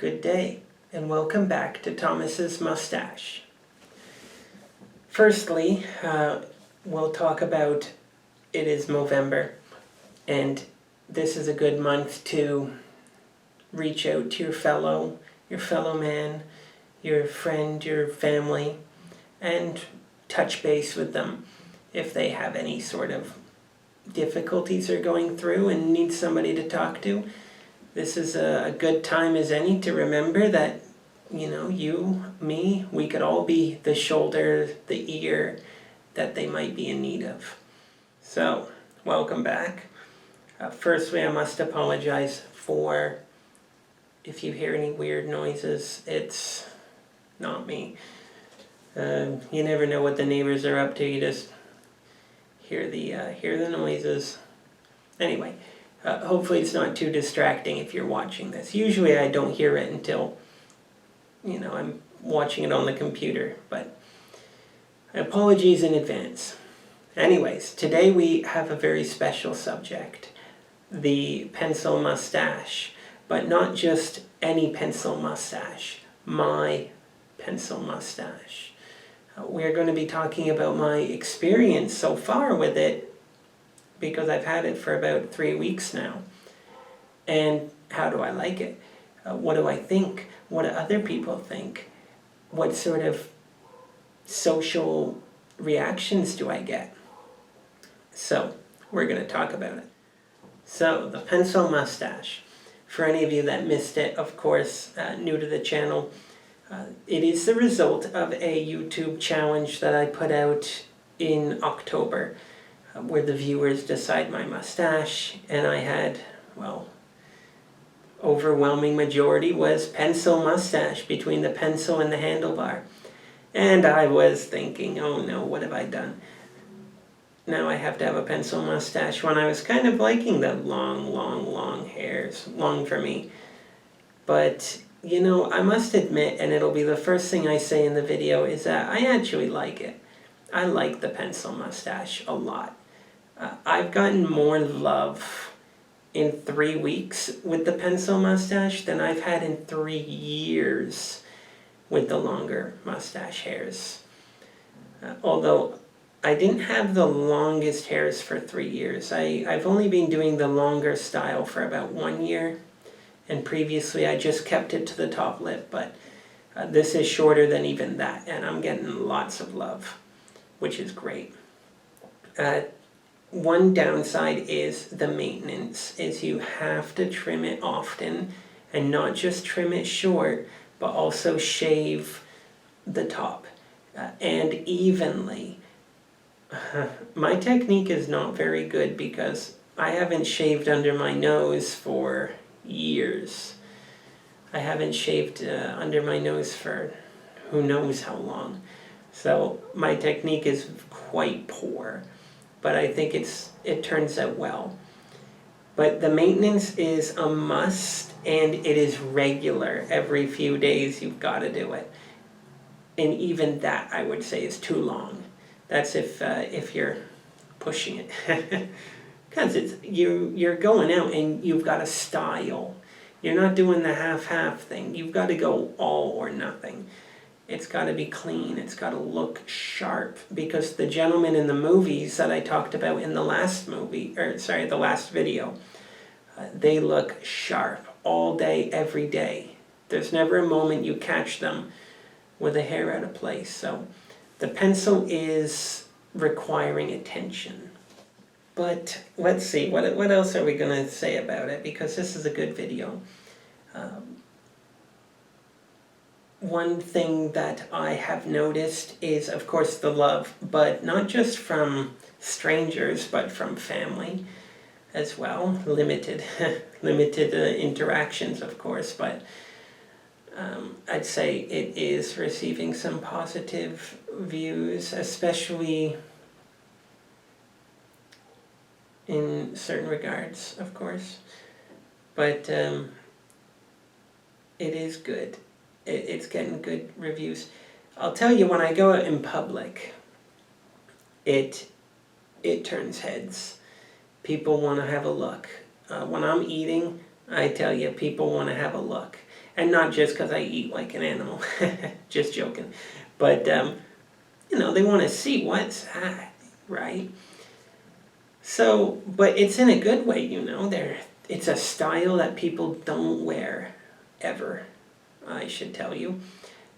Good day, and welcome back to Thomas's Moustache. Firstly, we'll talk about it is Movember, and this is a good month to reach out to your fellow man, your friend, your family, and touch base with them if they have any sort of difficulties they're going through and need somebody to talk to. This is a good time as any to remember that, you, me, we could all be the shoulder, the ear that they might be in need of. So, welcome back. Firstly, I must apologize for if you hear any weird noises. It's not me. You never know what the neighbors are up to. You just hear the noises. Anyway. Hopefully it's not too distracting if you're watching this. Usually I don't hear it until, I'm watching it on the computer, but apologies in advance. Anyways, today we have a very special subject, the pencil mustache, but not just any pencil mustache, my pencil mustache. We're going to be talking about my experience so far with it, because I've had it for about 3 weeks now. And how do I like it? What do I think? What do other people think? What sort of social reactions do I get? So, we're going to talk about it. So, the pencil mustache. For any of you that missed it, of course, new to the channel, it is the result of a YouTube challenge that I put out in October, where the viewers decide my mustache, and I had, overwhelming majority was pencil mustache between the pencil and the handlebar. And I was thinking, oh no, what have I done? Now I have to have a pencil mustache when I was kind of liking the long hairs, long for me. But, I must admit, and it'll be the first thing I say in the video, is that I actually like it. I like the pencil mustache a lot. I've gotten more love in 3 weeks with the pencil mustache than I've had in 3 years with the longer mustache hairs. Although I didn't have the longest hairs for 3 years. I've only been doing the longer style for about 1 year. And previously I just kept it to the top lip. But this is shorter than even that. And I'm getting lots of love, which is great. One downside is the maintenance, is you have to trim it often, and not just trim it short, but also shave the top, and evenly. My technique is not very good because I haven't shaved under my nose for years. I haven't shaved under my nose for who knows how long. So my technique is quite poor. But I think it turns out well. But the maintenance is a must, and it is regular. Every few days you've got to do it. And even that, I would say, is too long. That's if you're pushing it. Because you're going out and you've got a style. You're not doing the half-half thing. You've got to go all or nothing. It's got to be clean. It's got to look sharp, because the gentlemen in the movies that I talked about in the last the last video, they look sharp all day, every day. There's never a moment you catch them with a hair out of place. So the pencil is requiring attention. But let's see, what else are we going to say about it? Because this is a good video. One thing that I have noticed is, of course, the love, but not just from strangers, but from family as well. Limited interactions, of course, but I'd say it is receiving some positive views, especially in certain regards, of course. But it is good. It's getting good reviews. I'll tell you, when I go out in public, it turns heads. People want to have a look. When I'm eating, I tell you, people want to have a look. And not just because I eat like an animal, just joking. But, they want to see what's that, right? So, but it's in a good way, it's a style that people don't wear ever, I should tell you.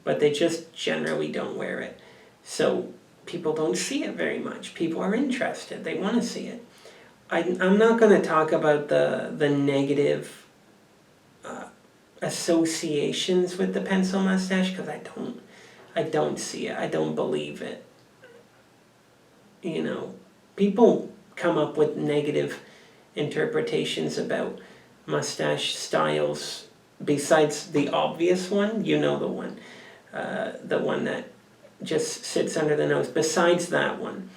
But they just generally don't wear it. So people don't see it very much. People are interested. They want to see it. I'm not going to talk about the negative associations with the pencil mustache because I don't see it. I don't believe it. People come up with negative interpretations about mustache styles besides the obvious one. The one that just sits under the nose. Besides that one,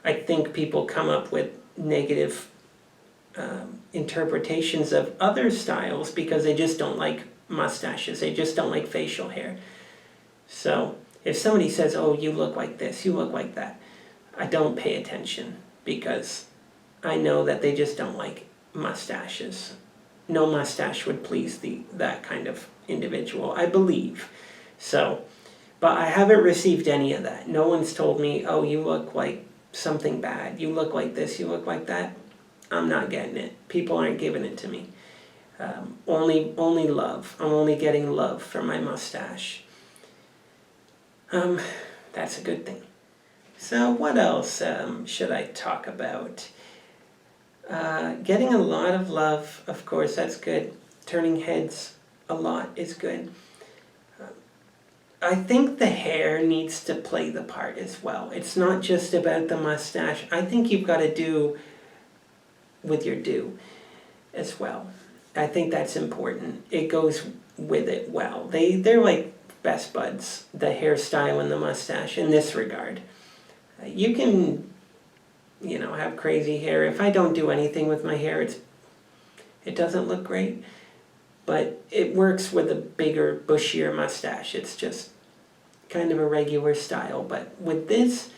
I think people come up with negative interpretations of other styles because they just don't like mustaches. They just don't like facial hair. So if somebody says, oh, you look like this, you look like that, I don't pay attention because I know that they just don't like mustaches. No mustache would please that kind of individual, I believe. So, but I haven't received any of that. No one's told me, oh, you look like something bad. You look like this, you look like that. I'm not getting it. People aren't giving it to me. Only love. I'm only getting love for my mustache. That's a good thing. So what else should I talk about? Getting a lot of love, of course, that's good. Turning heads a lot is good. I think the hair needs to play the part as well. It's not just about the mustache. I think you've got to do with your do as well. I think that's important. It goes with it well. They're like best buds, the hairstyle and the mustache in this regard. You can, have crazy hair. If I don't do anything with my hair, it doesn't look great. But it works with a bigger, bushier mustache. It's just kind of a regular style. But with this,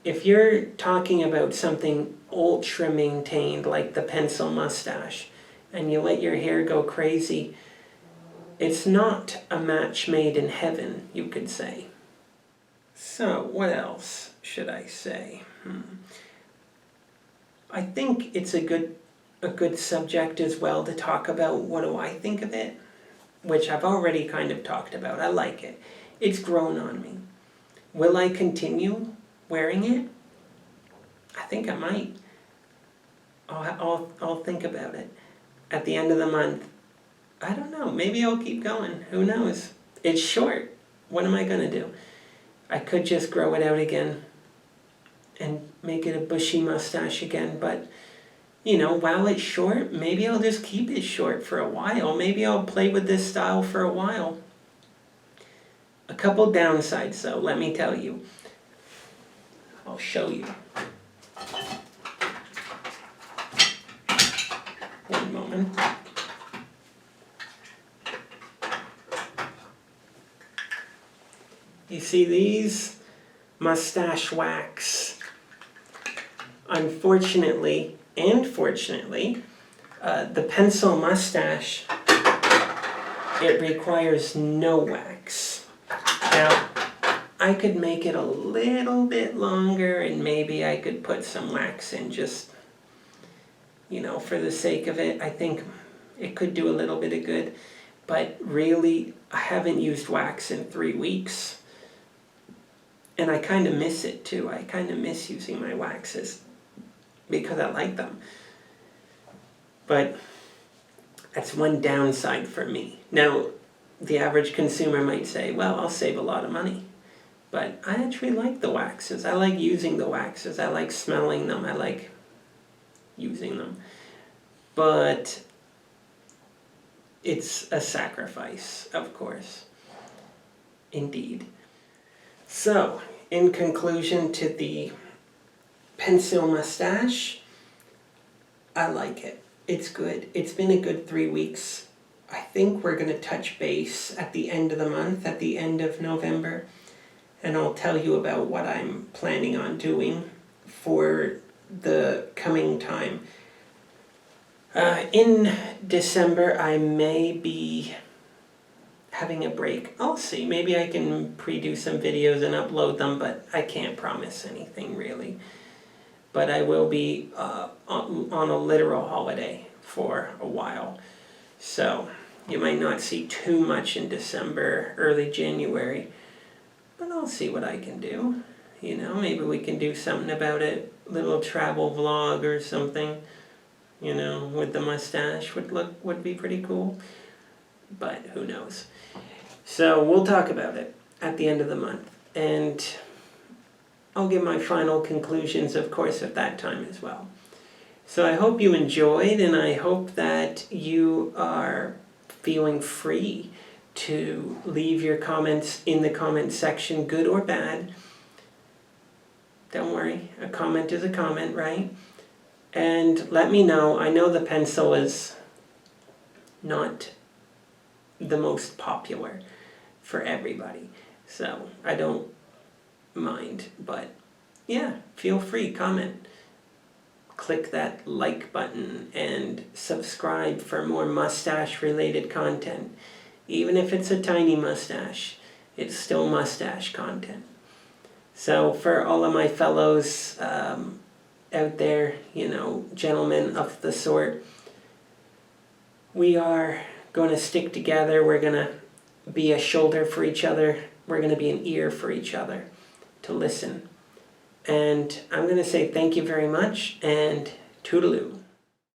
if you're talking about something ultra maintained like the pencil mustache, and you let your hair go crazy, it's not a match made in heaven, you could say. So, what else should I say? I think it's a good subject as well to talk about what do I think of it, which I've already kind of talked about. I like it. It's grown on me. Will I continue wearing it? I think I might. I'll think about it. At the end of the month, I don't know. Maybe I'll keep going. Who knows? It's short. What am I going to do? I could just grow it out again and make it a bushy mustache again, but while it's short, maybe I'll just keep it short for a while. Maybe I'll play with this style for a while. A couple downsides though, let me tell you. I'll show you. One moment. You see these? Mustache wax. Unfortunately, and fortunately, the pencil mustache, it requires no wax. Now, I could make it a little bit longer and maybe I could put some wax in just, for the sake of it. I think it could do a little bit of good. But really, I haven't used wax in 3 weeks. And I kind of miss it too. I kind of miss using my waxes because I like them. But that's one downside for me. Now, the average consumer might say, well, I'll save a lot of money. But I actually like the waxes. I like using the waxes. I like smelling them. I like using them. But it's a sacrifice, of course. Indeed. So, in conclusion to the pencil mustache, I like it. It's good. It's been a good 3 weeks. I think we're going to touch base at the end of the month, at the end of November, and I'll tell you about what I'm planning on doing for the coming time. In December, I may be having a break. I'll see. Maybe I can pre-do some videos and upload them, but I can't promise anything really. But I will be on a literal holiday for a while. So you might not see too much in December, early January. But I'll see what I can do. You know, maybe we can do something about it. Little travel vlog or something. You know, with the mustache would be pretty cool. But who knows. So we'll talk about it at the end of the month. And I'll give my final conclusions, of course, at that time as well. So I hope you enjoyed, and I hope that you are feeling free to leave your comments in the comment section, good or bad. Don't worry, a comment is a comment, right? And let me know. I know the pencil is not the most popular for everybody, so I don't mind, but yeah, feel free, comment, click that like button, and subscribe for more mustache related content. Even if it's a tiny mustache, it's still mustache content. So for all of my fellows out there, you know, gentlemen of the sort, we are going to stick together. We're going to be a shoulder for each other. We're going to be an ear for each other to listen. And I'm going to say thank you very much, and Too-da-Loo.